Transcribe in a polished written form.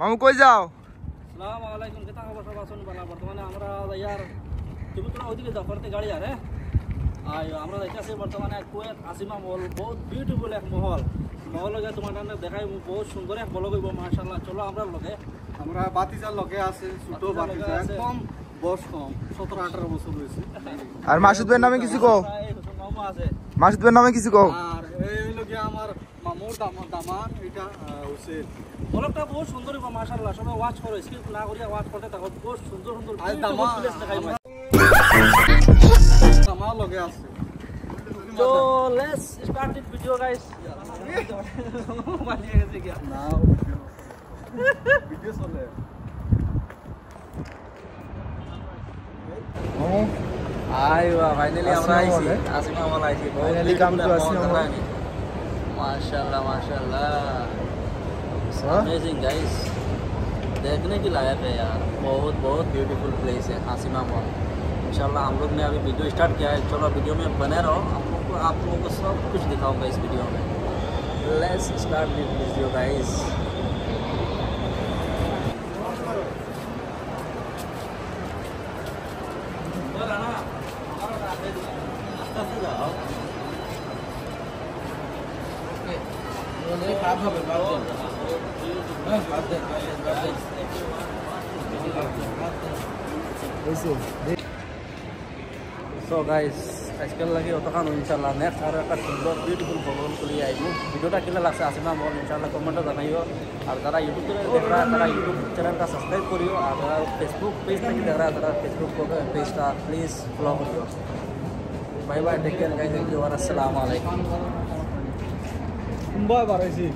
মামু কই যাও? আসসালামু আলাইকুম, কেতা খবর সব আছেন বালা? বর্তমানে আমরা ইয়ার তুমি তোরা ওইদিকে যাও করতে গাড়ি আরে আমরা যাইতেছি বর্তমানে কুয়েত আসিমা মহল, বহুত বিউটিফুল এক মহল। মহল লগে তোমার দেখাই বহুত সুন্দর এক বলগ হইব মাশাআল্লাহ। চলো আমরা লগে, আমরা বাতিজার লগে আছে, ছোট বাতিজা একদম বয়স কম, 17-18 বছর হয়েছে। আর মাসুদ ভাইয়ের নামে কিছু কও। মামা আছে, মাসুদ ভাইয়ের নামে কিছু কও। আর এই লগে আমার মামুর দামান এটা হচ্ছে বলগটা বহুত সুন্দর হইব মাশাআল্লাহ। সবাই ওয়াচ করো, স্কিপ না করিয়া ওয়াচ করতে থাকো। বহুত সুন্দর সুন্দর প্লেস দেখাইব। দামান লগে আছে। So let's start this video guys. মালিয়ে গেছে কি না ভিডিও চলে। মামু আইবা ফাইনালি আমরা আইছি আসিমা মহল আইছি। ফাইনালি কাম টু আসিমা মহল। माशाल्लाह माशाल्लाह, अमेजिंग गाइस, देखने की लायक है यार। बहुत बहुत ब्यूटीफुल प्लेस है आसिमा मॉल। इंशाल्लाह हम लोग ने अभी वीडियो स्टार्ट किया है। चलो वीडियो में बने रहो, आप लोगों को सब कुछ दिखाऊंगा इस वीडियो में। Let's start this video guys. So guys, আজকাল লাগে অতখান ইনশাআল্লাহ নেক্সট আর একটা সুন্দর বিউটিফুল ভ্রমণ করে আইব। ভিডিওটা কেমন লাগছে আসিমা মহল ইনশাআল্লাহ কমেন্টে জানাইও। আর যারা ইউটিউব থেকে দেখ रहा है তারা ইউটিউব চ্যানেলটা সাবস্ক্রাইব করিও। আর যারা ফেসবুক পেজ থেকে দেখ रहा है তারা ফেসবুক পেজটা প্লিজ ফলো করিও। Bye bye, take care guys, thank you আর আসসালামু আলাইকুম। বাই বারাইছি।